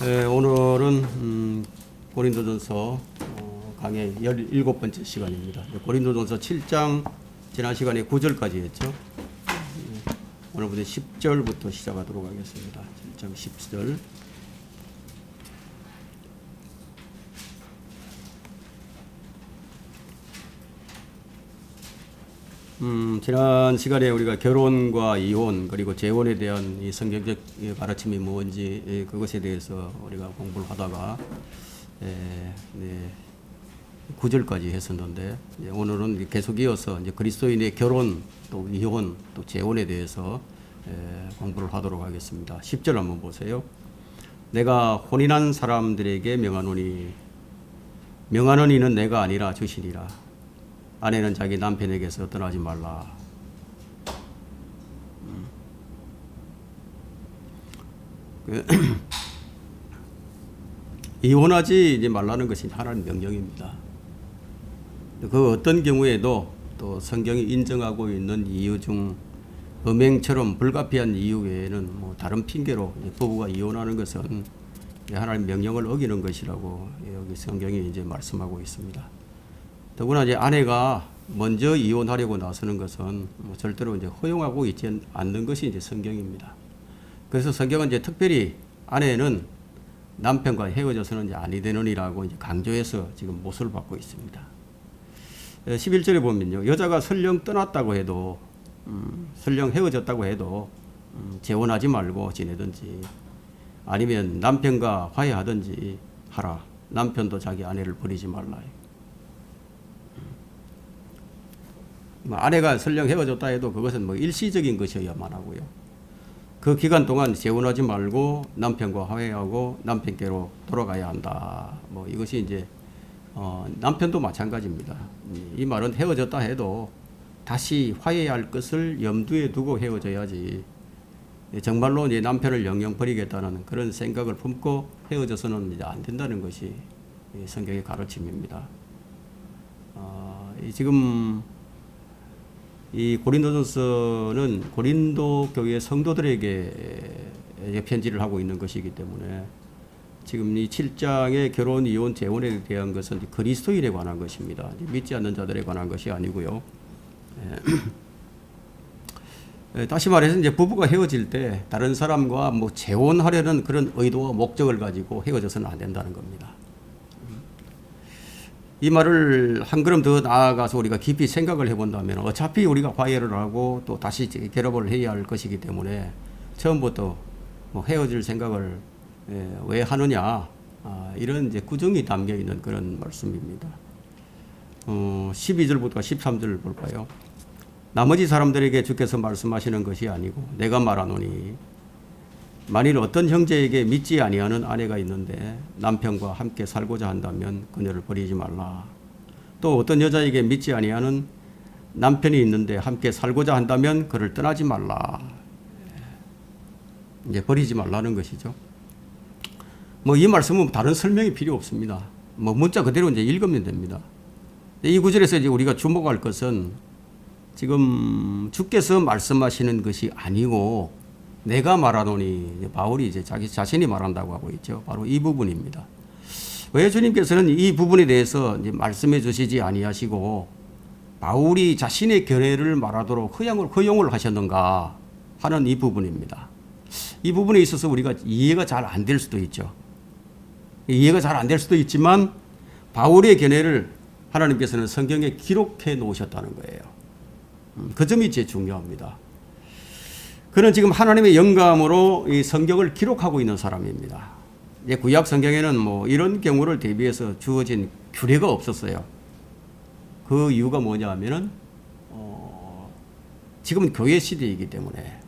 오늘은 고린도전서 강의 17번째 시간입니다. 고린도전서 7장 지난 시간에 9절까지 했죠. 오늘부터 10절부터 시작하도록 하겠습니다. 7장 10절. 지난 시간에 우리가 결혼과 이혼 그리고 재혼에 대한 이 성경적 가르침이 뭔지 그것에 대해서 우리가 공부를 하다가 9절까지 했었는데 오늘은 계속 이어서 이제 그리스도인의 결혼 또 이혼 또 재혼에 대해서 공부를 하도록 하겠습니다. 10절 한번 보세요. 내가 혼인한 사람들에게 명하노니 명하는 이는 내가 아니라 주시니라. 아내는 자기 남편에게서 떠나지 말라. 이혼하지 이제 말라는 것이 하나님 명령입니다. 그 어떤 경우에도 또 성경이 인정하고 있는 이유 중 음행처럼 불가피한 이유 외에는 뭐 다른 핑계로 부부가 이혼하는 것은 하나님 명령을 어기는 것이라고 여기 성경이 이제 말씀하고 있습니다. 더구나 이제 아내가 먼저 이혼하려고 나서는 것은 뭐 절대로 이제 허용하고 있지 않는 것이 이제 성경입니다. 그래서 성경은 이제 특별히 아내는 남편과 헤어져서는 이제 아니 되느니라고 이제 강조해서 지금 못을 받고 있습니다. 11절에 보면요, 여자가 설령 떠났다고 해도, 설령 헤어졌다고 해도 재혼하지 말고 지내든지 아니면 남편과 화해하든지 하라. 남편도 자기 아내를 버리지 말라. 아내가 설령 헤어졌다 해도 그것은 뭐 일시적인 것이어야만 하고요. 그 기간 동안 재혼하지 말고 남편과 화해하고 남편께로 돌아가야 한다. 뭐 이것이 이제 남편도 마찬가지입니다. 이 말은 헤어졌다 해도 다시 화해할 것을 염두에 두고 헤어져야지. 정말로 이제 남편을 영영 버리겠다는 그런 생각을 품고 헤어져서는 이제 안 된다는 것이 성경의 가르침입니다. 지금 이 고린도전서는 고린도 교회 성도들에게 편지를 하고 있는 것이기 때문에 지금 이 7장의 결혼, 이혼, 재혼에 대한 것은 그리스도인에 관한 것입니다. 믿지 않는 자들에 관한 것이 아니고요. 다시 말해서 이제 부부가 헤어질 때 다른 사람과 뭐 재혼하려는 그런 의도와 목적을 가지고 헤어져서는 안 된다는 겁니다. 이 말을 한 걸음 더 나아가서 우리가 깊이 생각을 해본다면 어차피 우리가 화해를 하고 또 다시 결합을 해야 할 것이기 때문에 처음부터 뭐 헤어질 생각을 왜 하느냐, 이런 이제 구정이 담겨 있는 그런 말씀입니다. 12절부터 13절 볼까요? 나머지 사람들에게 주께서 말씀하시는 것이 아니고 내가 말하노니 만일 어떤 형제에게 믿지 아니하는 아내가 있는데 남편과 함께 살고자 한다면 그녀를 버리지 말라. 또 어떤 여자에게 믿지 아니하는 남편이 있는데 함께 살고자 한다면 그를 떠나지 말라. 이제 버리지 말라는 것이죠. 뭐 이 말씀은 다른 설명이 필요 없습니다. 뭐 문자 그대로 이제 읽으면 됩니다. 이 구절에서 이제 우리가 주목할 것은 지금 주께서 말씀하시는 것이 아니고 내가 말하노니 바울이 이제 자기 자신이 말한다고 하고 있죠. 바로 이 부분입니다. 왜 주님께서는 이 부분에 대해서 이제 말씀해 주시지 아니하시고 바울이 자신의 견해를 말하도록 허용을 하셨는가 하는 이 부분입니다. 이 부분에 있어서 우리가 이해가 잘 안 될 수도 있죠. 이해가 잘 안 될 수도 있지만 바울의 견해를 하나님께서는 성경에 기록해 놓으셨다는 거예요. 그 점이 제일 중요합니다. 그는 지금 하나님의 영감으로 이 성경을 기록하고 있는 사람입니다. 구약 성경에는 뭐 이런 경우를 대비해서 주어진 규례가 없었어요. 그 이유가 뭐냐 하면은 지금은 교회 시대이기 때문에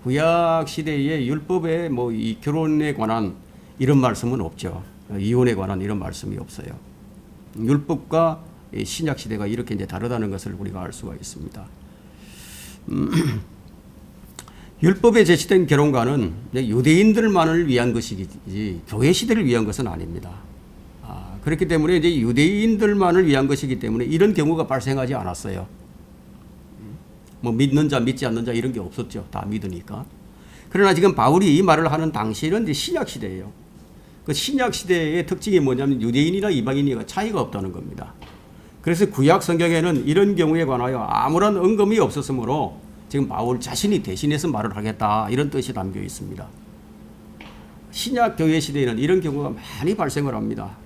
구약 시대의 율법에 뭐 이 결혼에 관한 이런 말씀은 없죠. 이혼에 관한 이런 말씀이 없어요. 율법과 신약 시대가 이렇게 이제 다르다는 것을 우리가 알 수가 있습니다. 율법에 제시된 결혼관은 유대인들만을 위한 것이지 교회 시대를 위한 것은 아닙니다. 그렇기 때문에 이제 유대인들만을 위한 것이기 때문에 이런 경우가 발생하지 않았어요. 뭐 믿는 자, 믿지 않는 자 이런 게 없었죠. 다 믿으니까. 그러나 지금 바울이 이 말을 하는 당시는 이제 신약 시대예요. 그 신약 시대의 특징이 뭐냐면 유대인이나 이방인이 차이가 없다는 겁니다. 그래서 구약 성경에는 이런 경우에 관하여 아무런 언급이 없었으므로 지금 바울 자신이 대신해서 말을 하겠다 이런 뜻이 담겨 있습니다. 신약 교회 시대에는 이런 경우가 많이 발생을 합니다.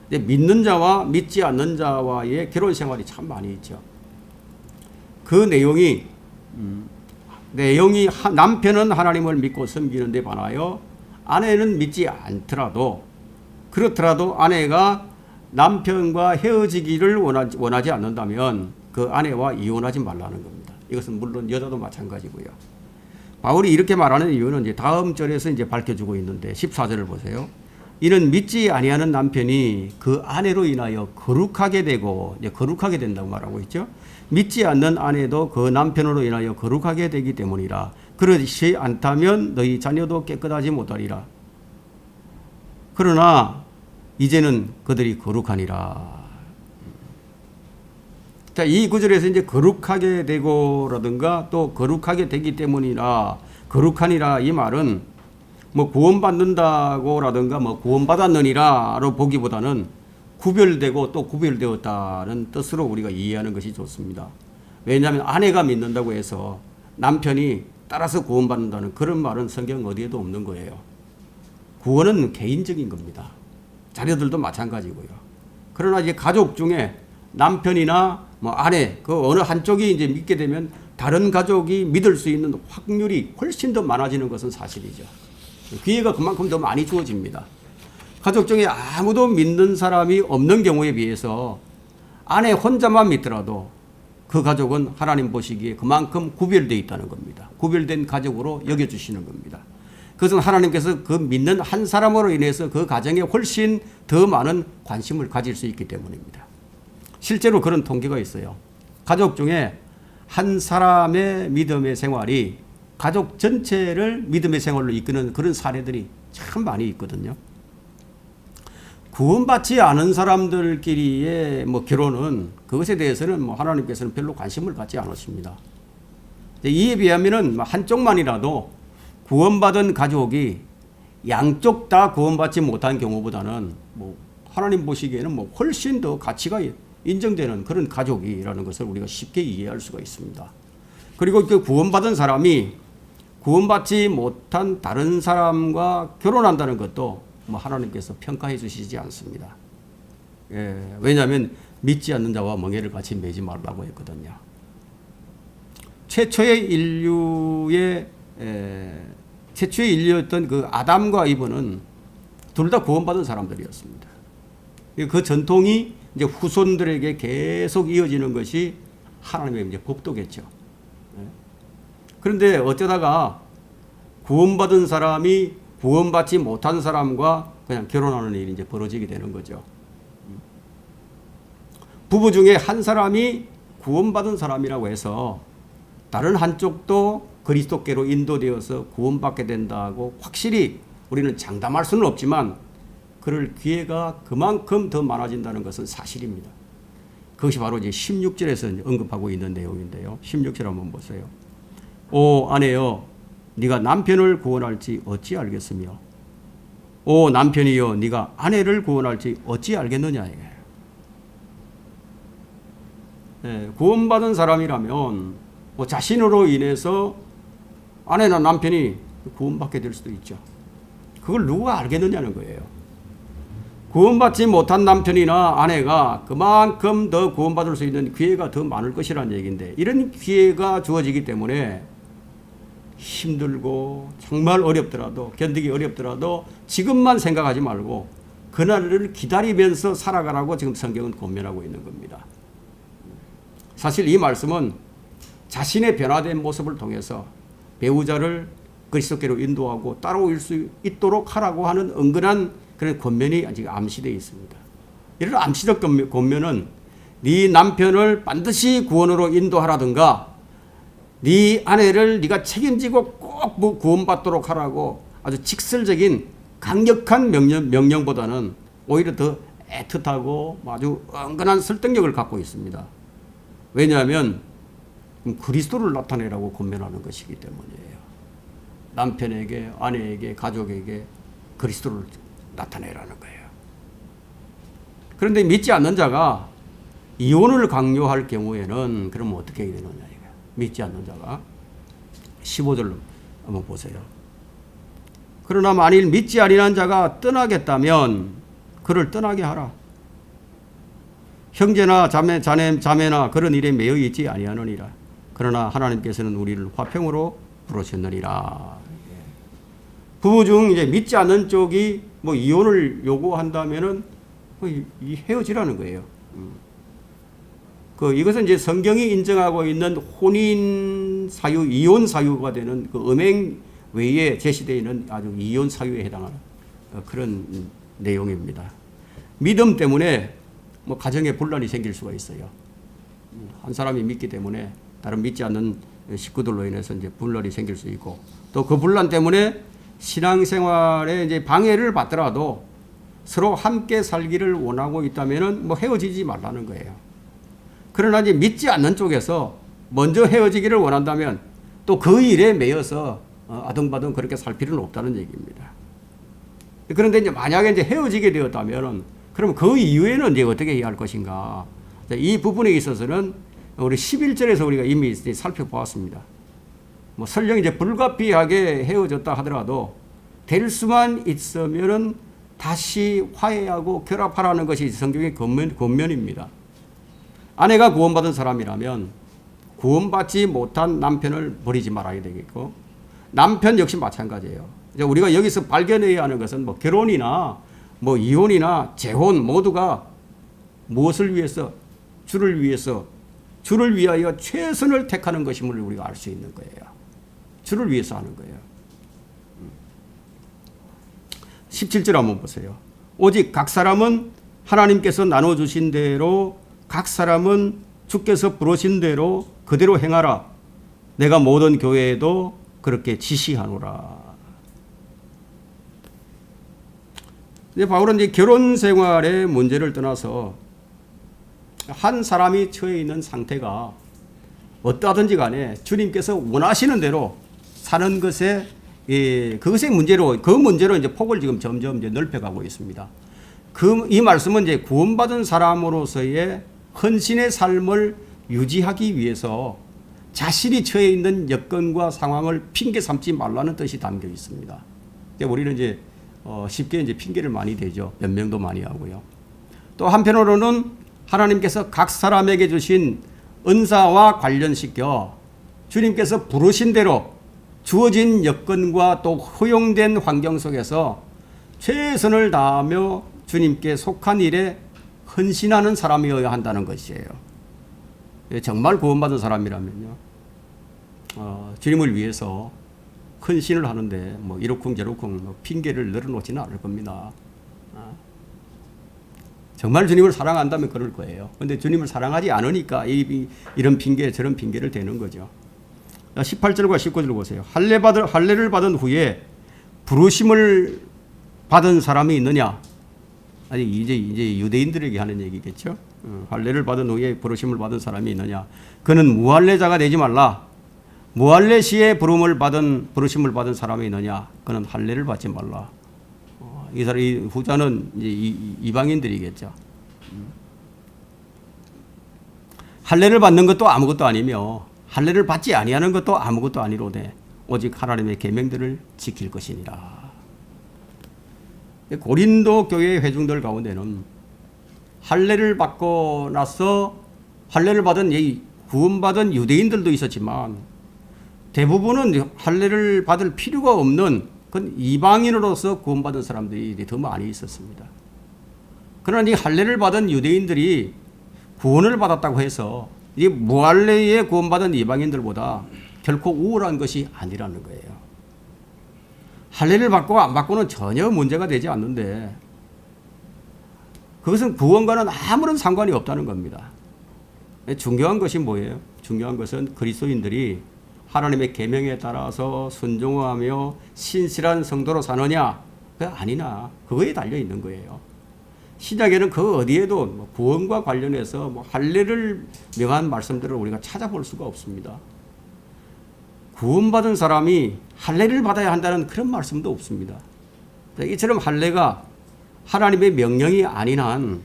믿는 자와 믿지 않는 자와의 결혼 생활이 참 많이 있죠. 그 내용이 남편은 하나님을 믿고 섬기는 데 반하여 아내는 믿지 않더라도 그렇더라도 아내가 남편과 헤어지기를 원하지 않는다면 그 아내와 이혼하지 말라는 겁니다. 이것은 물론 여자도 마찬가지고요. 바울이 이렇게 말하는 이유는 이제 다음 절에서 이제 밝혀주고 있는데 14절을 보세요. 이는 믿지 아니하는 남편이 그 아내로 인하여 거룩하게 되고 이제 거룩하게 된다고 말하고 있죠. 믿지 않는 아내도 그 남편으로 인하여 거룩하게 되기 때문이라. 그렇지 않다면 너희 자녀도 깨끗하지 못하리라. 그러나 이제는 그들이 거룩하니라. 자, 이 구절에서 이제 거룩하게 되고라든가 또 거룩하게 되기 때문이라 거룩하니라 이 말은 뭐 구원받는다고라든가 뭐 구원받았느니라로 보기보다는 구별되고 또 구별되었다는 뜻으로 우리가 이해하는 것이 좋습니다. 왜냐하면 아내가 믿는다고 해서 남편이 따라서 구원받는다는 그런 말은 성경 어디에도 없는 거예요. 구원은 개인적인 겁니다. 자녀들도 마찬가지고요. 그러나 이제 가족 중에 남편이나 뭐 아내 그 어느 한쪽이 이제 믿게 되면 다른 가족이 믿을 수 있는 확률이 훨씬 더 많아지는 것은 사실이죠. 기회가 그만큼 더 많이 주어집니다. 가족 중에 아무도 믿는 사람이 없는 경우에 비해서 아내 혼자만 믿더라도 그 가족은 하나님 보시기에 그만큼 구별되어 있다는 겁니다. 구별된 가족으로 여겨주시는 겁니다. 그것은 하나님께서 그 믿는 한 사람으로 인해서 그 가정에 훨씬 더 많은 관심을 가질 수 있기 때문입니다. 실제로 그런 통계가 있어요. 가족 중에 한 사람의 믿음의 생활이 가족 전체를 믿음의 생활로 이끄는 그런 사례들이 참 많이 있거든요. 구원받지 않은 사람들끼리의 뭐 결혼은 그것에 대해서는 뭐 하나님께서는 별로 관심을 갖지 않으십니다. 이에 비하면은 한쪽만이라도 구원받은 가족이 양쪽 다 구원받지 못한 경우보다는 뭐 하나님 보시기에는 뭐 훨씬 더 가치가 인정되는 그런 가족이라는 것을 우리가 쉽게 이해할 수가 있습니다. 그리고 그 구원받은 사람이 구원받지 못한 다른 사람과 결혼한다는 것도 뭐 하나님께서 평가해 주시지 않습니다. 왜냐하면 믿지 않는 자와 멍에를 같이 매지 말라고 했거든요. 최초의 인류였던 그 아담과 이브는 둘 다 구원받은 사람들이었습니다. 그 전통이 이제 후손들에게 계속 이어지는 것이 하나님의 이제 법도겠죠. 그런데 어쩌다가 구원받은 사람이 구원받지 못한 사람과 그냥 결혼하는 일이 이제 벌어지게 되는 거죠. 부부 중에 한 사람이 구원받은 사람이라고 해서 다른 한쪽도 그리스도께로 인도되어서 구원받게 된다고 확실히 우리는 장담할 수는 없지만 그럴 기회가 그만큼 더 많아진다는 것은 사실입니다. 그것이 바로 이제 16절에서 언급하고 있는 내용인데요. 16절 한번 보세요. 오 아내여 네가 남편을 구원할지 어찌 알겠으며 오 남편이여 네가 아내를 구원할지 어찌 알겠느냐. 구원받은 사람이라면 뭐 자신으로 인해서 아내나 남편이 구원받게 될 수도 있죠. 그걸 누가 알겠느냐는 거예요. 구원받지 못한 남편이나 아내가 그만큼 더 구원받을 수 있는 기회가 더 많을 것이라는 얘기인데 이런 기회가 주어지기 때문에 힘들고 정말 어렵더라도 견디기 어렵더라도 지금만 생각하지 말고 그날을 기다리면서 살아가라고 지금 성경은 권면하고 있는 겁니다. 사실 이 말씀은 자신의 변화된 모습을 통해서 배우자를 그리스도께로 인도하고 따라올 수 있도록 하라고 하는 은근한 그런 권면이 아직 암시되어 있습니다. 이런 암시적 권면은 네 남편을 반드시 구원으로 인도하라든가 네 아내를 네가 책임지고 꼭 구원받도록 하라고 아주 직설적인 강력한 명령보다는 오히려 더 애틋하고 아주 은근한 설득력을 갖고 있습니다. 왜냐하면 그리스도를 나타내라고 권면하는 것이기 때문이에요. 남편에게, 아내에게, 가족에게 그리스도를 나타내라는 거예요. 그런데 믿지 않는 자가 이혼을 강요할 경우에는 그러면 어떻게 되느냐 이거예요. 믿지 않는 자가 15절로 한번 보세요. 그러나 만일 믿지 아니한 자가 떠나겠다면 그를 떠나게 하라. 형제나 자매나 그런 일에 매여 있지 아니하느니라. 그러나 하나님께서는 우리를 화평으로 부르셨느니라. 부부 중 이제 믿지 않는 쪽이 뭐 이혼을 요구한다면은 헤어지라는 거예요. 이것은 이제 성경이 인정하고 있는 혼인 사유, 이혼 사유가 되는 그 음행 외에 제시되어 있는 아주 이혼 사유에 해당하는 그런 내용입니다. 믿음 때문에 뭐 가정에 분란이 생길 수가 있어요. 한 사람이 믿기 때문에 다른 믿지 않는 식구들로 인해서 이제 분란이 생길 수 있고, 또 그 분란 때문에 신앙생활에 이제 방해를 받더라도 서로 함께 살기를 원하고 있다면은 뭐 헤어지지 말라는 거예요. 그러나 이제 믿지 않는 쪽에서 먼저 헤어지기를 원한다면 또 그 일에 매여서 아등바등 그렇게 살 필요는 없다는 얘기입니다. 그런데 이제 만약에 이제 헤어지게 되었다면은 그러면 그 이후에는 이제 어떻게 해야 할 것인가? 이 부분에 있어서는 우리 11절에서 우리가 이미 살펴보았습니다. 뭐 설령 이제 불가피하게 헤어졌다 하더라도 될 수만 있으면은 다시 화해하고 결합하라는 것이 성경의 권면입니다. 아내가 구원받은 사람이라면 구원받지 못한 남편을 버리지 말아야 되겠고, 남편 역시 마찬가지예요. 이제 우리가 여기서 발견해야 하는 것은 뭐 결혼이나 뭐 이혼이나 재혼 모두가 무엇을 위해서? 주를 위해서, 주를 위하여 최선을 택하는 것임을 우리가 알 수 있는 거예요. 주를 위해서 하는 거예요. 17절 한번 보세요. 오직 각 사람은 하나님께서 나눠주신 대로, 각 사람은 주께서 부르신 대로 그대로 행하라. 내가 모든 교회에도 그렇게 지시하노라. 이제 바울은 이제 결혼 생활의 문제를 떠나서 한 사람이 처해 있는 상태가 어떠하든지 간에 주님께서 원하시는 대로 사는 것에 그것의 문제로, 그 문제로 이제 폭을 지금 점점 이제 넓혀가고 있습니다. 이 말씀은 이제 구원받은 사람으로서의 헌신의 삶을 유지하기 위해서 자신이 처해 있는 여건과 상황을 핑계 삼지 말라는 뜻이 담겨 있습니다. 우리는 이제 쉽게 이제 핑계를 많이 대죠. 변명도 많이 하고요. 또 한편으로는 하나님께서 각 사람에게 주신 은사와 관련시켜 주님께서 부르신 대로 주어진 여건과 또 허용된 환경 속에서 최선을 다하며 주님께 속한 일에 헌신하는 사람이어야 한다는 것이에요. 정말 구원받은 사람이라면요, 주님을 위해서 헌신을 하는데 뭐 이러쿵저러쿵 핑계를 늘어놓지는 않을 겁니다. 정말 주님을 사랑한다면 그럴 거예요. 그런데 주님을 사랑하지 않으니까 이런 핑계 저런 핑계를 대는 거죠. 18절과 19절 보세요. 할례를 받은 후에 부르심을 받은 사람이 있느냐? 아니 이제 유대인들에게 하는 얘기겠죠. 할례를 받은 후에 부르심을 받은 사람이 있느냐? 그는 무할례자가 되지 말라. 무할례 시에 부르심을 받은 사람이 있느냐? 그는 할례를 받지 말라. 이 후자는 이제 이방인들이겠죠. 할례를 받는 것도 아무것도 아니며 할례를 받지 아니하는 것도 아무것도 아니로되 오직 하나님의 계명들을 지킬 것이니라. 고린도 교회의 회중들 가운데는 할례를 받고 나서 할례를 받은 구원받은 유대인들도 있었지만 대부분은 할례를 받을 필요가 없는 그건 이방인으로서 구원받은 사람들이 더 많이 있었습니다. 그러나 이 할례를 받은 유대인들이 구원을 받았다고 해서 이 무할례에 구원받은 이방인들보다 결코 우월한 것이 아니라는 거예요. 할례를 받고 안 받고는 전혀 문제가 되지 않는데 그것은 구원과는 아무런 상관이 없다는 겁니다. 중요한 것이 뭐예요? 중요한 것은 그리스도인들이 하나님의 계명에 따라서 순종하며 신실한 성도로 사느냐, 그게 아니나 그거에 달려 있는 거예요. 신약에는 그 어디에도 구원과 관련해서 할례를 명한 말씀들을 우리가 찾아볼 수가 없습니다. 구원받은 사람이 할례를 받아야 한다는 그런 말씀도 없습니다. 이처럼 할례가 하나님의 명령이 아닌 한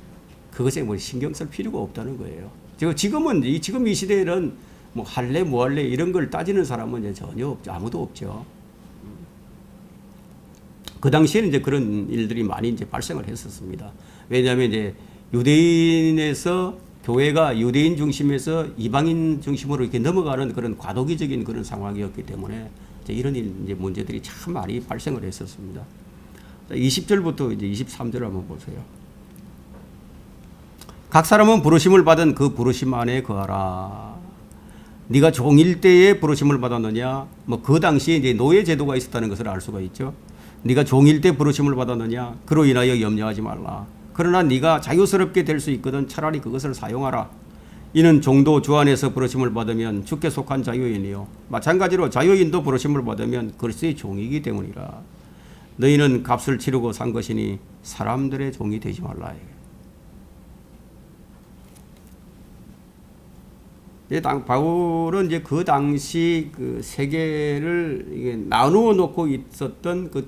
그것에 뭐 신경 쓸 필요가 없다는 거예요. 지금 이 시대에는 뭐 할례 뭐 할례 이런 걸 따지는 사람은 이제 전혀 없죠. 아무도 없죠. 그 당시에는 이제 그런 일들이 많이 이제 발생을 했었습니다. 왜냐하면 이제 유대인에서 교회가 유대인 중심에서 이방인 중심으로 이렇게 넘어가는 그런 과도기적인 그런 상황이었기 때문에 이제 이런 이제 문제들이 참 많이 발생을 했었습니다. 20절부터 이제 23절 한번 보세요. 각 사람은 부르심을 받은 그 부르심 안에 거하라. 네가 종일 때에 부르심을 받았느냐? 뭐 그 당시에 이제 노예 제도가 있었다는 것을 알 수가 있죠. 네가 종일 때 부르심을 받았느냐? 그로 인하여 염려하지 말라. 그러나 네가 자유스럽게 될 수 있거든 차라리 그것을 사용하라. 이는 종도 주 안에서 부르심을 받으면 주께 속한 자유인이요 마찬가지로 자유인도 부르심을 받으면 그리스도의 종이기 때문이라. 너희는 값을 치르고 산 것이니 사람들의 종이 되지 말라. 바울은 이제 그 당시 그 세계를 이게 나누어 놓고 있었던 그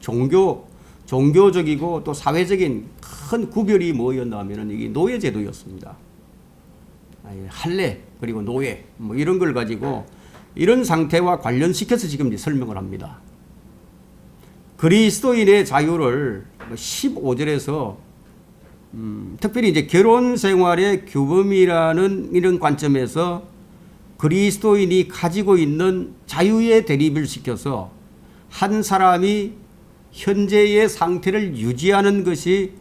종교적이고 또 사회적인 큰 구별이 뭐였냐면은 이게 노예제도였습니다. 할례 그리고 노예 뭐 이런 걸 가지고 이런 상태와 관련시켜서 지금 이제 설명을 합니다. 그리스도인의 자유를 15절에서 특별히 이제 결혼 생활의 규범이라는 이런 관점에서 그리스도인이 가지고 있는 자유의 대립을 시켜서 한 사람이 현재의 상태를 유지하는 것이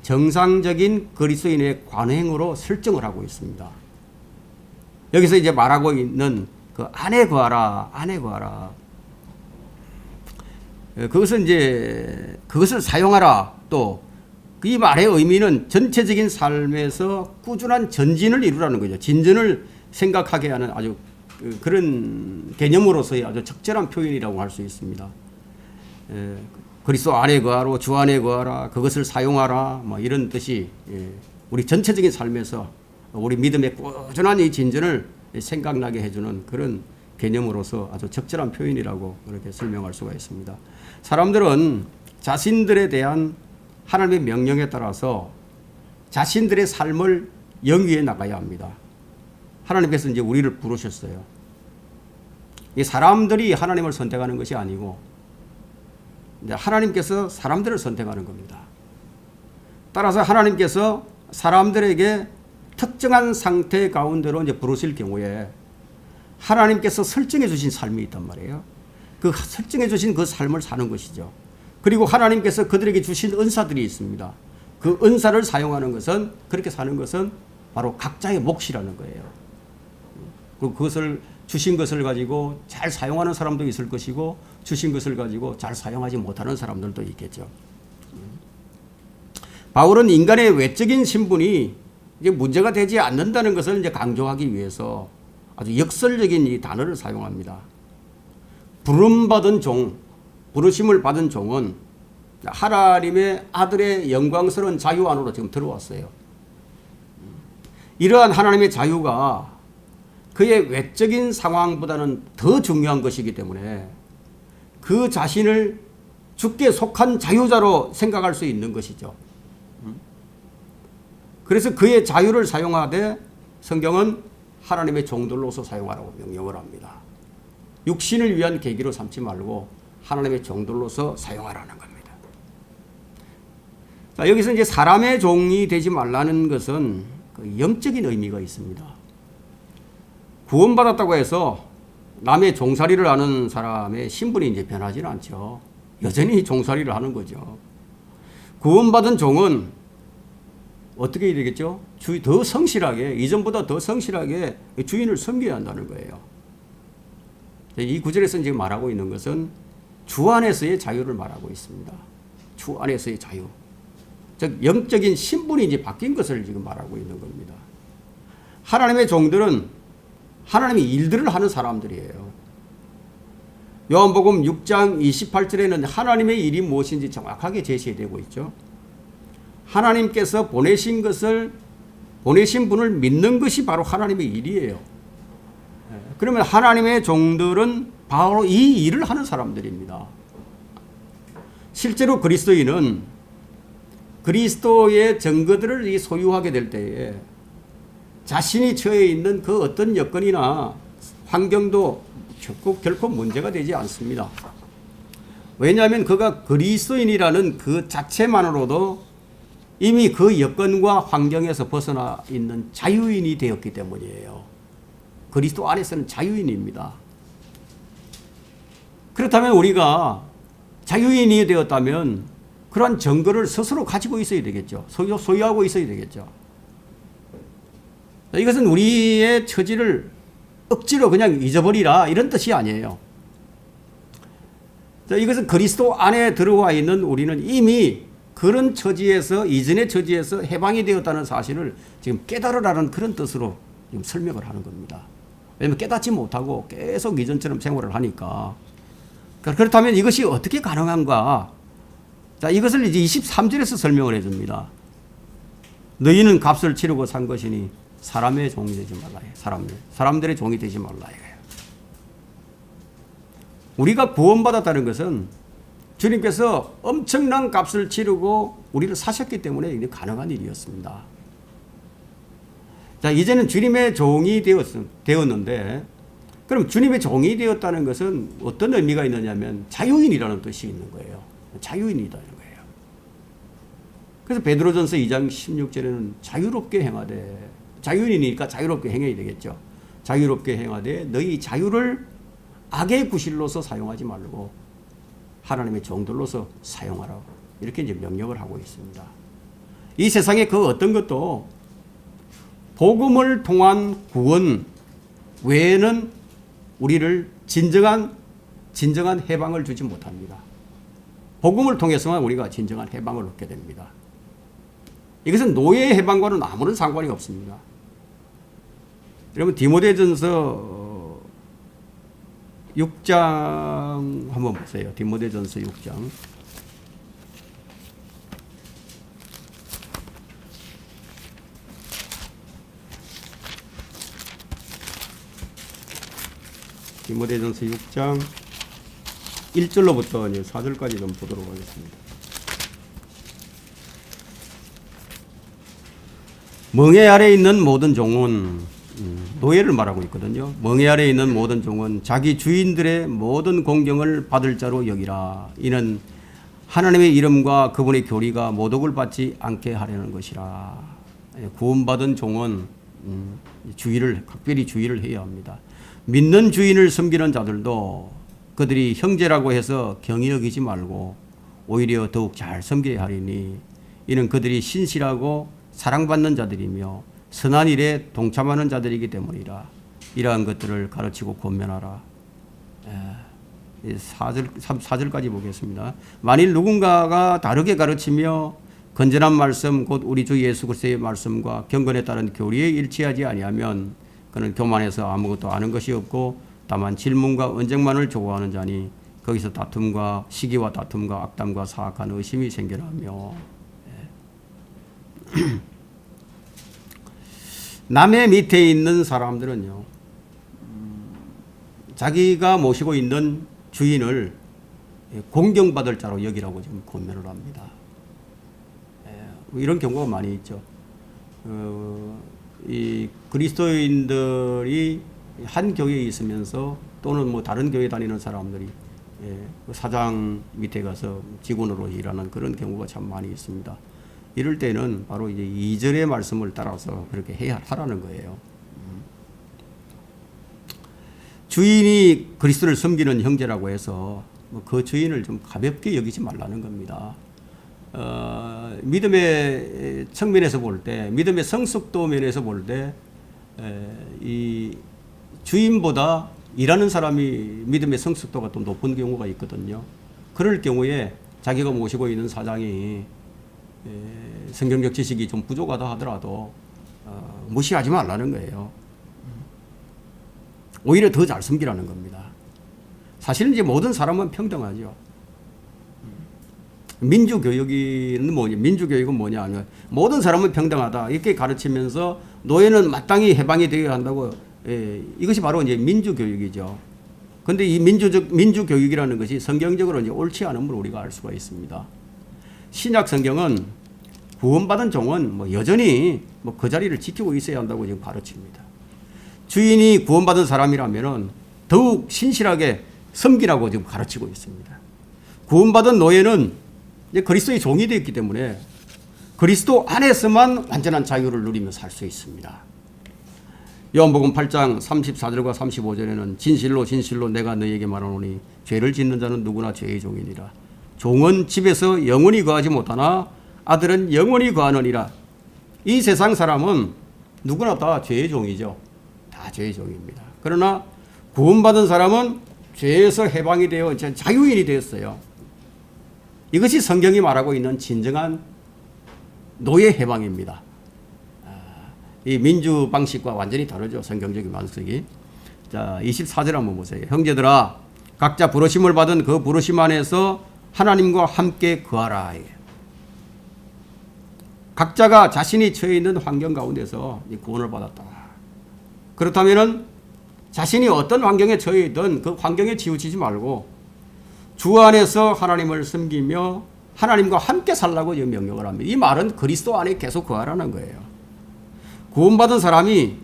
정상적인 그리스도인의 관행으로 설정을 하고 있습니다. 여기서 이제 말하고 있는 그 안에 거하라, 안에 거하라. 그것을 사용하라. 또 이 말의 의미는 전체적인 삶에서 꾸준한 전진을 이루라는 거죠. 진전을 생각하게 하는 아주 그런 개념으로서의 아주 적절한 표현이라고 할 수 있습니다. 그리스도 안에 거하라, 주 안에 거하라, 그것을 사용하라, 뭐 이런 뜻이 우리 전체적인 삶에서 우리 믿음의 꾸준한 이 진전을 생각나게 해주는 그런 개념으로서 아주 적절한 표현이라고 그렇게 설명할 수가 있습니다. 사람들은 자신들에 대한 하나님의 명령에 따라서 자신들의 삶을 영위해 나가야 합니다. 하나님께서 이제 우리를 부르셨어요. 이 사람들이 하나님을 선택하는 것이 아니고 하나님께서 사람들을 선택하는 겁니다. 따라서 하나님께서 사람들에게 특정한 상태 가운데로 이제 부르실 경우에 하나님께서 설정해 주신 삶이 있단 말이에요. 그 설정해 주신 그 삶을 사는 것이죠. 그리고 하나님께서 그들에게 주신 은사들이 있습니다. 그 은사를 사용하는 것은 그렇게 사는 것은 바로 각자의 몫이라는 거예요. 그리고 그것을 주신 것을 가지고 잘 사용하는 사람도 있을 것이고 주신 것을 가지고 잘 사용하지 못하는 사람들도 있겠죠. 바울은 인간의 외적인 신분이 이제 문제가 되지 않는다는 것을 이제 강조하기 위해서 아주 역설적인 이 단어를 사용합니다. 부름받은 종, 부르심을 받은 종은 하나님의 아들의 영광스러운 자유 안으로 지금 들어왔어요. 이러한 하나님의 자유가 그의 외적인 상황보다는 더 중요한 것이기 때문에 그 자신을 주께 속한 자유자로 생각할 수 있는 것이죠. 그래서 그의 자유를 사용하되 성경은 하나님의 종들로서 사용하라고 명령을 합니다. 육신을 위한 계기로 삼지 말고 하나님의 종들로서 사용하라는 겁니다. 자, 여기서 이제 사람의 종이 되지 말라는 것은 그 영적인 의미가 있습니다. 구원받았다고 해서 남의 종살이를 하는 사람의 신분이 이제 변하지는 않죠. 여전히 종살이를 하는 거죠. 구원받은 종은 어떻게 해야 되겠죠? 더 성실하게, 이전보다 더 성실하게 주인을 섬겨야 한다는 거예요. 이 구절에서 지금 말하고 있는 것은 주 안에서의 자유를 말하고 있습니다. 주 안에서의 자유. 즉, 영적인 신분이 이제 바뀐 것을 지금 말하고 있는 겁니다. 하나님의 종들은 하나님의 일들을 하는 사람들이에요. 요한복음 6장 28절에는 하나님의 일이 무엇인지 정확하게 제시되고 있죠. 하나님께서 보내신 분을 믿는 것이 바로 하나님의 일이에요. 그러면 하나님의 종들은 바로 이 일을 하는 사람들입니다. 실제로 그리스도인은 그리스도의 증거들을 소유하게 될 때에 자신이 처해 있는 그 어떤 여건이나 환경도 결코 문제가 되지 않습니다. 왜냐하면 그가 그리스도인이라는 그 자체만으로도 이미 그 여건과 환경에서 벗어나 있는 자유인이 되었기 때문이에요. 그리스도 안에서는 자유인입니다. 그렇다면 우리가 자유인이 되었다면 그러한 증거를 스스로 가지고 있어야 되겠죠. 소유하고 있어야 되겠죠. 이것은 우리의 처지를 억지로 그냥 잊어버리라 이런 뜻이 아니에요. 이것은 그리스도 안에 들어와 있는 우리는 이미 그런 처지에서 이전의 처지에서 해방이 되었다는 사실을 지금 깨달으라는 그런 뜻으로 지금 설명을 하는 겁니다. 왜냐하면 깨닫지 못하고 계속 이전처럼 생활을 하니까. 그렇다면 이것이 어떻게 가능한가? 자, 이것을 이제 23절에서 설명을 해줍니다. 너희는 값을 치르고 산 것이니 사람의 종이 되지 말라. 사람들의 종이 되지 말라. 우리가 구원받았다는 것은 주님께서 엄청난 값을 치르고 우리를 사셨기 때문에 이게 가능한 일이었습니다. 자, 이제는 주님의 종이 되었는데, 그럼 주님의 종이 되었다는 것은 어떤 의미가 있느냐면 자유인이라는 뜻이 있는 거예요. 자유인이라는 거예요. 그래서 베드로전서 2장 16절에는 자유롭게 행하되, 자유인이니까 자유롭게 행해야 되겠죠. 자유롭게 행하되 너희 자유를 악의 구실로서 사용하지 말고 하나님의 종들로서 사용하라. 이렇게 이제 명령을 하고 있습니다. 이 세상에 그 어떤 것도 복음을 통한 구원 외에는 우리를 진정한 해방을 주지 못합니다. 복음을 통해서만 우리가 진정한 해방을 얻게 됩니다. 이것은 노예의 해방과는 아무런 상관이 없습니다. 여러분 디모데전서 6장 한번 보세요. 디모데전서 6장. 디모데전서 6장 1절로부터 4절까지 좀 보도록 하겠습니다. 멍에 아래 있는 모든 종은 노예를 말하고 있거든요. 멍에 아래 있는 모든 종은 자기 주인들의 모든 공경을 받을 자로 여기라. 이는 하나님의 이름과 그분의 교리가 모독을 받지 않게 하려는 것이라. 구원받은 종은 각별히 주의를 해야 합니다. 믿는 주인을 섬기는 자들도 그들이 형제라고 해서 경히 여기지 말고 오히려 더욱 잘 섬겨야 하리니 이는 그들이 신실하고 사랑받는 자들이며 선한 일에 동참하는 자들이기 때문이라. 이러한 것들을 가르치고 권면하라. 4절까지 보겠습니다. 만일 누군가가 다르게 가르치며 건전한 말씀 곧 우리 주 예수 그리스도의 말씀과 경건에 따른 교리에 일치하지 아니하면 그는 교만해서 아무것도 아는 것이 없고 다만 질문과 언쟁만을 좋아하는 자니 거기서 다툼과 시기와 다툼과 악담과 사악한 의심이 생겨나며 남의 밑에 있는 사람들은요, 자기가 모시고 있는 주인을 공경받을 자로 여기라고 지금 권면을 합니다. 이런 경우가 많이 있죠. 이 그리스도인들이 한 교회에 있으면서 또는 뭐 다른 교회 다니는 사람들이 사장 밑에 가서 직원으로 일하는 그런 경우가 참 많이 있습니다. 이럴 때는 바로 이제 2절의 말씀을 따라서 그렇게 하라는 거예요. 주인이 그리스도를 섬기는 형제라고 해서 그 주인을 좀 가볍게 여기지 말라는 겁니다. 믿음의 측면에서 볼 때, 믿음의 성숙도 면에서 볼 때, 이 주인보다 일하는 사람이 믿음의 성숙도가 더 높은 경우가 있거든요. 그럴 경우에 자기가 모시고 있는 사장이 성경적 지식이 좀 부족하다 하더라도 무시하지 말라는 거예요. 오히려 더 잘 섬기라는 겁니다. 사실은 이제 모든 사람은 평등하죠. 민주교육은 뭐냐 하면 모든 사람은 평등하다 이렇게 가르치면서 노예는 마땅히 해방이 되어야 한다고. 이것이 바로 이제 민주교육이죠. 근데 이 민주교육이라는 것이 성경적으로 이제 옳지 않음을 우리가 알 수가 있습니다. 신약 성경은 구원받은 종은 뭐 여전히 뭐 그 자리를 지키고 있어야 한다고 지금 가르칩니다. 주인이 구원받은 사람이라면은 더욱 신실하게 섬기라고 지금 가르치고 있습니다. 구원받은 노예는 이제 그리스도의 종이 되었기 때문에 그리스도 안에서만 완전한 자유를 누리며 살 수 있습니다. 요한복음 8장 34절과 35절에는 진실로 진실로 내가 너희에게 말하노니 죄를 짓는 자는 누구나 죄의 종이니라. 종은 집에서 영원히 거하지 못하나 아들은 영원히 거하느니라. 이 세상 사람은 누구나 다 죄의 종이죠. 다 죄의 종입니다. 그러나 구원받은 사람은 죄에서 해방이 되어 자유인이 되었어요. 이것이 성경이 말하고 있는 진정한 노예 해방입니다. 이 민주 방식과 완전히 다르죠. 성경적인 방식이. 자, 24절 한번 보세요. 형제들아, 각자 부르심을 받은 그 부르심 안에서 하나님과 함께 거하라. 각자가 자신이 처해 있는 환경 가운데서 구원을 받았다. 그렇다면은 자신이 어떤 환경에 처해 있든 그 환경에 치우치지 말고 주 안에서 하나님을 섬기며 하나님과 함께 살라고 명령을 합니다. 이 말은 그리스도 안에 계속 거하라는 거예요. 구원받은 사람이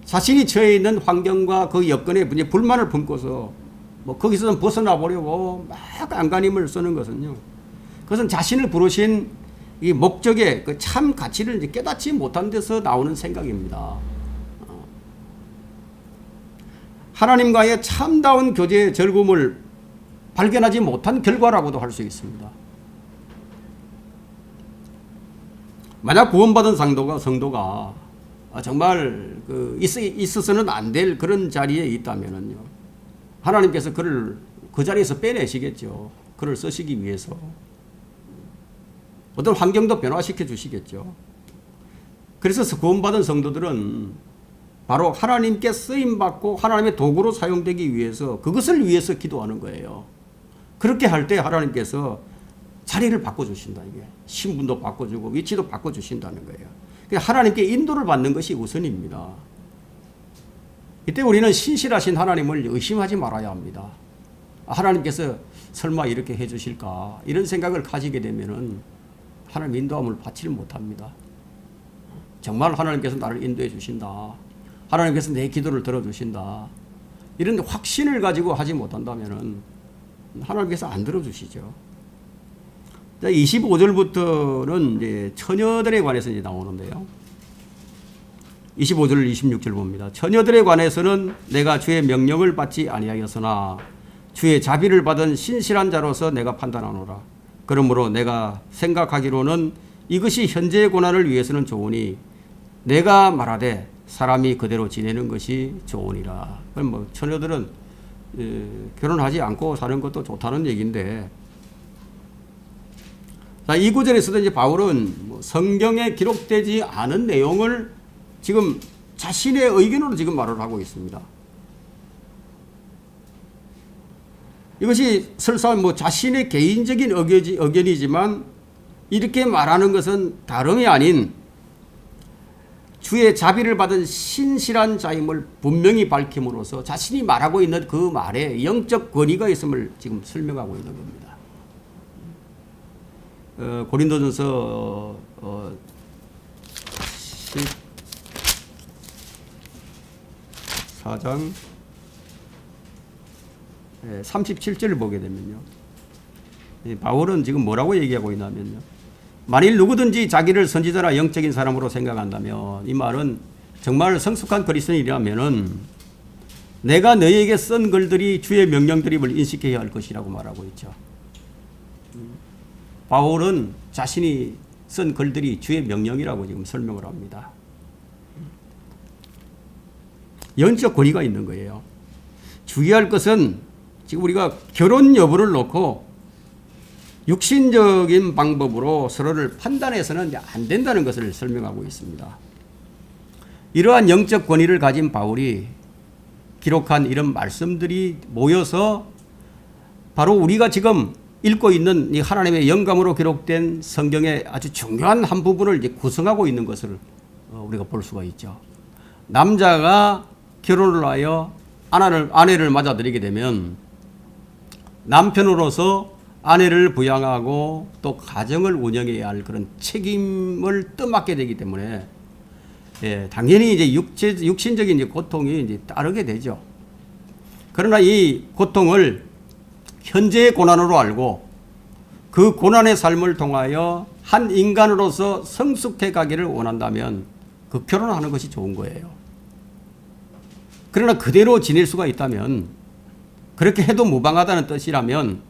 자신이 처해 있는 환경과 그 여건에 불만을 품고서 뭐 거기서 벗어나 보려고 막 안간힘을 쓰는 것은요. 그것은 자신을 부르신 이 목적의 그 참 가치를 이제 깨닫지 못한 데서 나오는 생각입니다. 하나님과의 참다운 교제의 즐거움을 발견하지 못한 결과라고도 할 수 있습니다. 만약 구원받은 성도가 정말 있어서는 안 될 그런 자리에 있다면요, 하나님께서 그를 그 자리에서 빼내시겠죠. 그를 쓰시기 위해서 어떤 환경도 변화시켜 주시겠죠. 그래서 구원받은 성도들은 바로 하나님께 쓰임받고 하나님의 도구로 사용되기 위해서 그것을 위해서 기도하는 거예요. 그렇게 할 때 하나님께서 자리를 바꿔주신다. 이게 신분도 바꿔주고 위치도 바꿔주신다는 거예요. 하나님께 인도를 받는 것이 우선입니다. 이때 우리는 신실하신 하나님을 의심하지 말아야 합니다. 하나님께서 설마 이렇게 해주실까 이런 생각을 가지게 되면은 하나님 인도함을 받지를 못합니다. 정말 하나님께서 나를 인도해 주신다. 하나님께서 내 기도를 들어주신다. 이런 확신을 가지고 하지 못한다면은 하나님께서 안 들어주시죠. 25절부터는 이제 처녀들에 관해서 이제 나오는데요. 25절 26절 봅니다. 처녀들에 관해서는 내가 주의 명령을 받지 아니하였으나 주의 자비를 받은 신실한 자로서 내가 판단하노라. 그러므로 내가 생각하기로는 이것이 현재의 고난을 위해서는 좋으니 내가 말하되 사람이 그대로 지내는 것이 좋으니라. 그럼 뭐 처녀들은 결혼하지 않고 사는 것도 좋다는 얘기인데, 자, 이 구절에서도 이제 바울은 뭐 성경에 기록되지 않은 내용을 지금 자신의 의견으로 지금 말을 하고 있습니다. 이것이 설사 뭐 자신의 개인적인 의견이지만 이렇게 말하는 것은 다름이 아닌 주의 자비를 받은 신실한 자임을 분명히 밝힘으로써 자신이 말하고 있는 그 말에 영적 권위가 있음을 지금 설명하고 있는 겁니다. 고린도전서 14장 37절을 보게 되면요, 바울은 지금 뭐라고 얘기하고 있냐면요, 만일 누구든지 자기를 선지자나 영적인 사람으로 생각한다면, 이 말은 정말 성숙한 그리스도인이라면은 내가 너희에게 쓴 글들이 주의 명령들임을 인식해야 할 것이라고 말하고 있죠. 바울은 자신이 쓴 글들이 주의 명령이라고 지금 설명을 합니다. 영적 권위가 있는 거예요. 주의할 것은 지금 우리가 결혼 여부를 놓고 육신적인 방법으로 서로를 판단해서는 안 된다는 것을 설명하고 있습니다. 이러한 영적 권위를 가진 바울이 기록한 이런 말씀들이 모여서 바로 우리가 지금 읽고 있는 이 하나님의 영감으로 기록된 성경의 아주 중요한 한 부분을 이제 구성하고 있는 것을 우리가 볼 수가 있죠. 남자가 결혼을 하여 아내를 맞아들이게 되면 남편으로서 아내를 부양하고 또 가정을 운영해야 할 그런 책임을 떠맡게 되기 때문에 예, 당연히 이제 육신적인 이제 고통이 이제 따르게 되죠. 그러나 이 고통을 현재의 고난으로 알고 그 고난의 삶을 통하여 한 인간으로서 성숙해 가기를 원한다면 그 결혼하는 것이 좋은 거예요. 그러나 그대로 지낼 수가 있다면 그렇게 해도 무방하다는 뜻이라면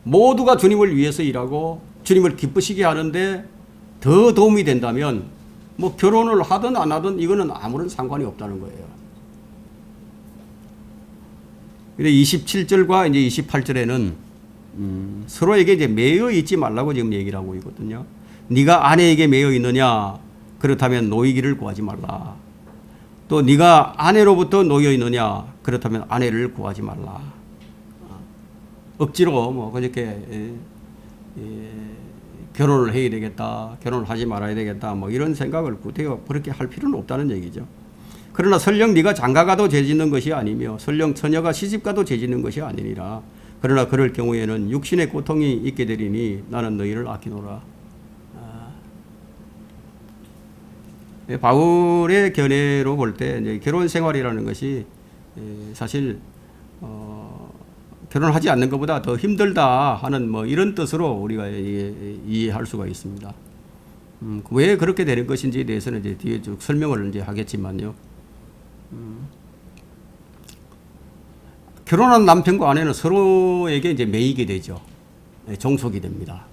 모두가 주님을 위해서 일하고 주님을 기쁘시게 하는데 더 도움이 된다면 뭐 결혼을 하든 안 하든 이거는 아무런 상관이 없다는 거예요. 근데 27절과 이제 28절에는 서로에게 이제 매여 있지 말라고 지금 얘기를 하고 있거든요. 네가 아내에게 매여 있느냐? 그렇다면 노이기를 구하지 말라. 또 네가 아내로부터 놓여 있느냐? 그렇다면 아내를 구하지 말라. 억지로 뭐 그렇게 결혼을 해야 되겠다, 결혼을 하지 말아야 되겠다, 뭐 이런 생각을 구태여 그렇게 할 필요는 없다는 얘기죠. 그러나 설령 네가 장가가도 죄짓는 것이 아니며 설령 처녀가 시집가도 죄짓는 것이 아니니라. 그러나 그럴 경우에는 육신의 고통이 있게 되리니 나는 너희를 아끼노라. 바울의 견해로 볼 때 이제 결혼 생활이라는 것이 사실 결혼하지 않는 것보다 더 힘들다 하는 뭐 이런 뜻으로 우리가 이해할 수가 있습니다. 왜 그렇게 되는 것인지에 대해서는 이제 뒤에 쭉 설명을 이제 하겠지만요. 결혼한 남편과 아내는 서로에게 이제 매이게 되죠. 종속이 됩니다.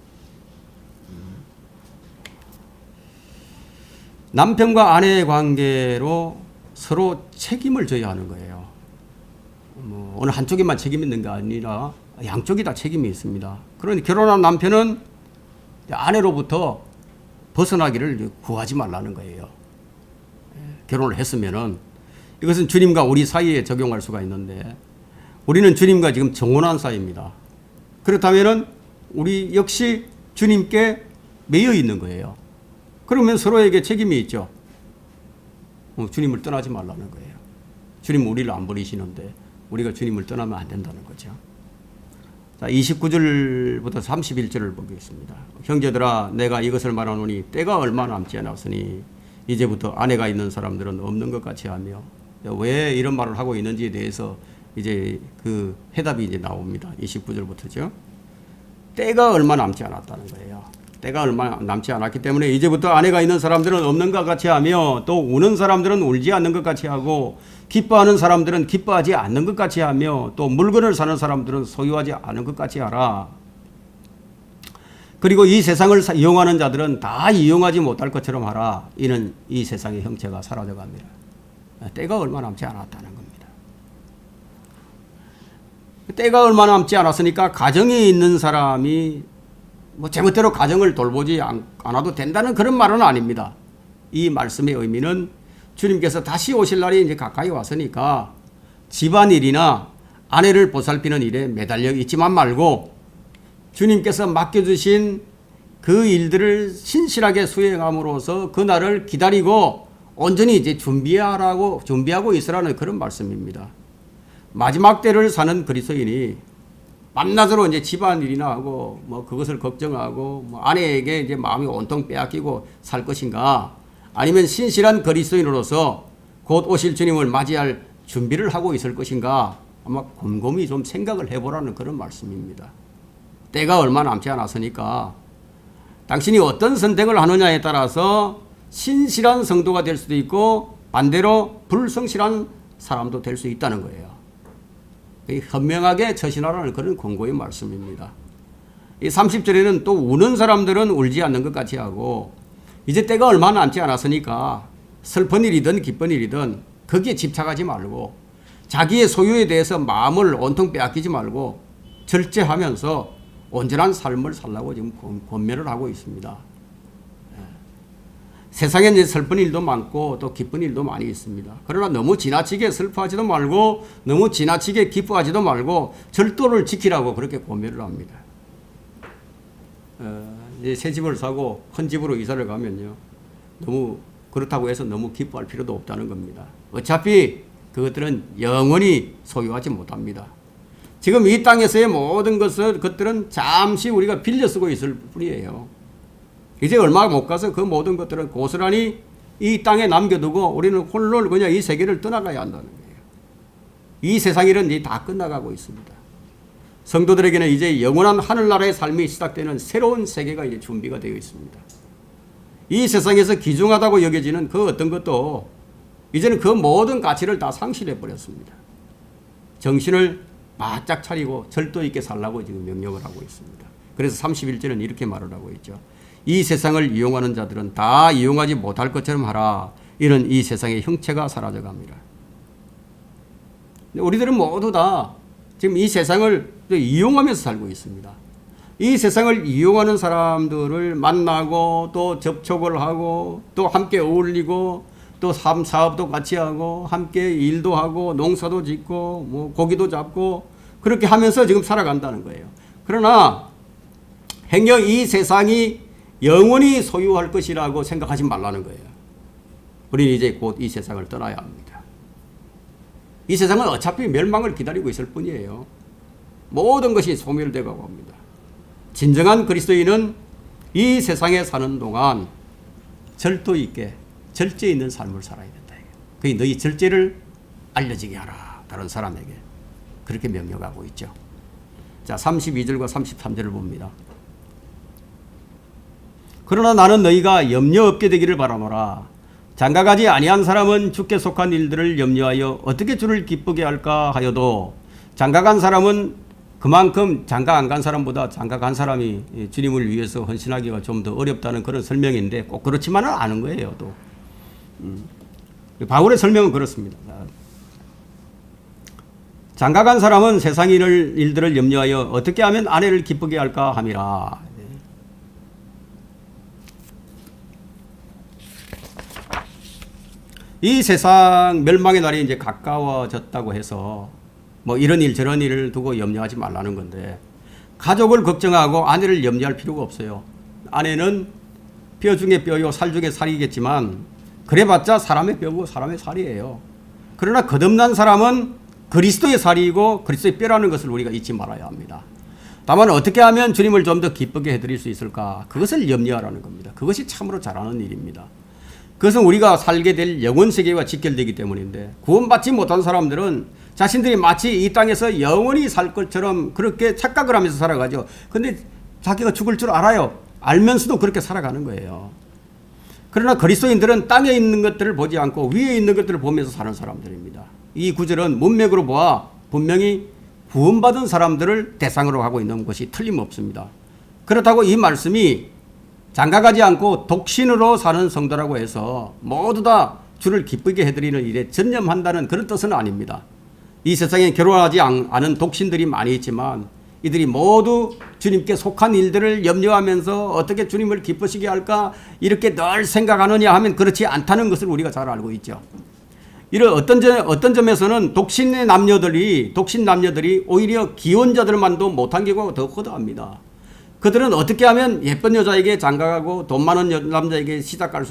남편과 아내의 관계로 서로 책임을 져야 하는 거예요. 뭐 어느 한쪽에만 책임이 있는 게 아니라 양쪽이 다 책임이 있습니다. 그러니 결혼한 남편은 아내로부터 벗어나기를 구하지 말라는 거예요. 결혼을 했으면은 이것은 주님과 우리 사이에 적용할 수가 있는데 우리는 주님과 지금 정혼한 사이입니다. 그렇다면은 우리 역시 주님께 매여 있는 거예요. 그러면 서로에게 책임이 있죠. 주님을 떠나지 말라는 거예요. 주님은 우리를 안 버리시는데 우리가 주님을 떠나면 안 된다는 거죠. 자, 29절부터 31절을 보겠습니다. 형제들아 내가 이것을 말하노니 때가 얼마 남지 않았으니 이제부터 아내가 있는 사람들은 없는 것 같이 하며 왜 이런 말을 하고 있는지에 대해서 이제 그 해답이 이제 나옵니다. 29절부터죠. 때가 얼마 남지 않았다는 거예요. 때가 얼마 남지 않았기 때문에 이제부터 아내가 있는 사람들은 없는 것 같이 하며 또 우는 사람들은 울지 않는 것 같이 하고 기뻐하는 사람들은 기뻐하지 않는 것 같이 하며 또 물건을 사는 사람들은 소유하지 않은 것 같이 하라. 그리고 이 세상을 이용하는 자들은 다 이용하지 못할 것처럼 하라. 이는 이 세상의 형체가 사라져갑니다. 때가 얼마 남지 않았다는 겁니다. 때가 얼마 남지 않았으니까 가정에 있는 사람이 뭐 제멋대로 가정을 돌보지 않아도 된다는 그런 말은 아닙니다. 이 말씀의 의미는 주님께서 다시 오실 날이 이제 가까이 왔으니까 집안일이나 아내를 보살피는 일에 매달려 있지만 말고 주님께서 맡겨주신 그 일들을 신실하게 수행함으로써 그 날을 기다리고 온전히 이제 준비하고 있으라는 그런 말씀입니다. 마지막 때를 사는 그리스도인이 밤낮으로 이제 집안일이나 하고 뭐 그것을 걱정하고 뭐 아내에게 이제 마음이 온통 빼앗기고 살 것인가, 아니면 신실한 그리스도인으로서 곧 오실 주님을 맞이할 준비를 하고 있을 것인가, 아마 곰곰이 좀 생각을 해보라는 그런 말씀입니다. 때가 얼마 남지 않았으니까 당신이 어떤 선택을 하느냐에 따라서 신실한 성도가 될 수도 있고 반대로 불성실한 사람도 될 수 있다는 거예요. 현명하게 처신하라는 그런 권고의 말씀입니다. 이 30절에는 또 우는 사람들은 울지 않는 것 같이 하고 이제 때가 얼마 남지 않았으니까 슬픈 일이든 기쁜 일이든 거기에 집착하지 말고 자기의 소유에 대해서 마음을 온통 빼앗기지 말고 절제하면서 온전한 삶을 살라고 지금 권면을 하고 있습니다. 세상에 이제 슬픈 일도 많고 또 기쁜 일도 많이 있습니다. 그러나 너무 지나치게 슬퍼하지도 말고 너무 지나치게 기뻐하지도 말고 절도를 지키라고 그렇게 권면을 합니다. 이제 새 집을 사고 큰 집으로 이사를 가면요, 너무 그렇다고 해서 너무 기뻐할 필요도 없다는 겁니다. 어차피 그것들은 영원히 소유하지 못합니다. 지금 이 땅에서의 모든 것들은 잠시 우리가 빌려 쓰고 있을 뿐이에요. 이제 얼마 못 가서 그 모든 것들은 고스란히 이 땅에 남겨두고 우리는 홀로 그냥 이 세계를 떠나가야 한다는 거예요. 이 세상일은 이제 다 끝나가고 있습니다. 성도들에게는 이제 영원한 하늘나라의 삶이 시작되는 새로운 세계가 이제 준비가 되어 있습니다. 이 세상에서 귀중하다고 여겨지는 그 어떤 것도 이제는 그 모든 가치를 다 상실해 버렸습니다. 정신을 바짝 차리고 절도 있게 살라고 지금 명령을 하고 있습니다. 그래서 31절은 이렇게 말을 하고 있죠. 이 세상을 이용하는 자들은 다 이용하지 못할 것처럼 하라. 이는 이 세상의 형체가 사라져 갑니다. 우리들은 모두 다 지금 이 세상을 이용하면서 살고 있습니다. 이 세상을 이용하는 사람들을 만나고 또 접촉을 하고 또 함께 어울리고 또 사업도 같이 하고 함께 일도 하고 농사도 짓고 뭐 고기도 잡고 그렇게 하면서 지금 살아간다는 거예요. 그러나 행여 이 세상이 영원히 소유할 것이라고 생각하지 말라는 거예요. 우리는 이제 곧 이 세상을 떠나야 합니다. 이 세상은 어차피 멸망을 기다리고 있을 뿐이에요. 모든 것이 소멸되고 합니다. 진정한 그리스도인은 이 세상에 사는 동안 절도 있게 절제 있는 삶을 살아야 된다. 그게 너희 절제를 알려지게 하라. 다른 사람에게. 그렇게 명령하고 있죠. 자, 32절과 33절을 봅니다. 그러나 나는 너희가 염려 없게 되기를 바라노라. 장가가지 아니한 사람은 주께 속한 일들을 염려하여 어떻게 주를 기쁘게 할까 하여도 장가간 사람은 그만큼 장가 안 간 사람보다 장가 간 사람이 주님을 위해서 헌신하기가 좀 더 어렵다는 그런 설명인데 꼭 그렇지만은 않은 거예요. 또 바울의 설명은 그렇습니다. 장가 간 사람은 세상 일들을 염려하여 어떻게 하면 아내를 기쁘게 할까 함이라. 이 세상 멸망의 날이 이제 가까워졌다고 해서 뭐 이런 일 저런 일을 두고 염려하지 말라는 건데 가족을 걱정하고 아내를 염려할 필요가 없어요. 아내는 뼈 중에 뼈요 살 중에 살이겠지만 그래봤자 사람의 뼈고 사람의 살이에요. 그러나 거듭난 사람은 그리스도의 살이고 그리스도의 뼈라는 것을 우리가 잊지 말아야 합니다. 다만 어떻게 하면 주님을 좀 더 기쁘게 해드릴 수 있을까? 그것을 염려하라는 겁니다. 그것이 참으로 잘하는 일입니다. 그것은 우리가 살게 될 영원 세계와 직결되기 때문인데 구원받지 못한 사람들은 자신들이 마치 이 땅에서 영원히 살 것처럼 그렇게 착각을 하면서 살아가죠. 근데 자기가 죽을 줄 알아요. 알면서도 그렇게 살아가는 거예요. 그러나 그리스도인들은 땅에 있는 것들을 보지 않고 위에 있는 것들을 보면서 사는 사람들입니다. 이 구절은 문맥으로 보아 분명히 구원받은 사람들을 대상으로 하고 있는 것이 틀림없습니다. 그렇다고 이 말씀이 장가가지 않고 독신으로 사는 성도라고 해서 모두 다 주를 기쁘게 해드리는 일에 전념한다는 그런 뜻은 아닙니다. 이 세상에 결혼하지 않은 독신들이 많이 있지만 이들이 모두 주님께 속한 일들을 염려하면서 어떻게 주님을 기쁘시게 할까 이렇게 늘 생각하느냐 하면 그렇지 않다는 것을 우리가 잘 알고 있죠. 이런 어떤 점에서는 독신 남녀들이 오히려 기혼자들만도 못한 경우가 더 허다합니다. 그들은 어떻게 하면 예쁜 여자에게 장가가고 돈 많은 남자에게 시집 갈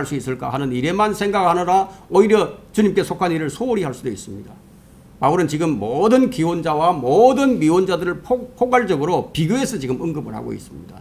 수 있을까 하는 일에만 생각하느라 오히려 주님께 속한 일을 소홀히 할 수도 있습니다. 바울은 지금 모든 기혼자와 모든 미혼자들을 포괄적으로 비교해서 지금 언급을 하고 있습니다.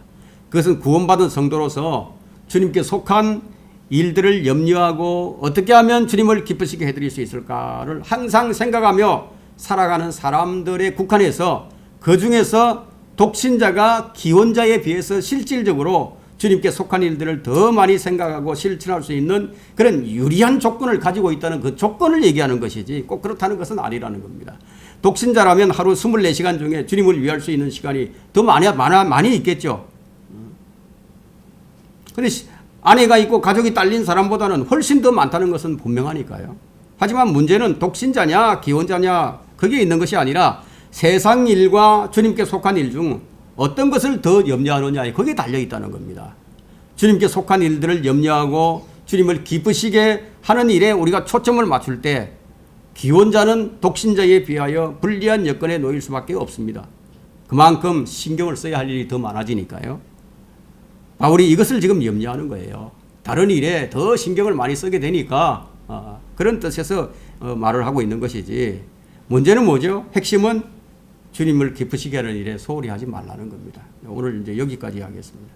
그것은 구원받은 성도로서 주님께 속한 일들을 염려하고 어떻게 하면 주님을 기쁘시게 해드릴 수 있을까를 항상 생각하며 살아가는 사람들의 국한에서 그 중에서 독신자가 기혼자에 비해서 실질적으로 주님께 속한 일들을 더 많이 생각하고 실천할 수 있는 그런 유리한 조건을 가지고 있다는 그 조건을 얘기하는 것이지 꼭 그렇다는 것은 아니라는 겁니다. 독신자라면 하루 24시간 중에 주님을 위할 수 있는 시간이 더 많이 있겠죠. 그런데 아내가 있고 가족이 딸린 사람보다는 훨씬 더 많다는 것은 분명하니까요. 하지만 문제는 독신자냐 기혼자냐 그게 있는 것이 아니라 세상 일과 주님께 속한 일 중 어떤 것을 더 염려하느냐에 거기에 달려있다는 겁니다. 주님께 속한 일들을 염려하고 주님을 기쁘시게 하는 일에 우리가 초점을 맞출 때 기혼자는 독신자에 비하여 불리한 여건에 놓일 수밖에 없습니다. 그만큼 신경을 써야 할 일이 더 많아지니까요. 바울이 이것을 지금 염려하는 거예요. 다른 일에 더 신경을 많이 쓰게 되니까 그런 뜻에서 말을 하고 있는 것이지. 문제는 뭐죠? 핵심은 주님을 기쁘시게 하는 일에 소홀히 하지 말라는 겁니다. 오늘 이제 여기까지 하겠습니다.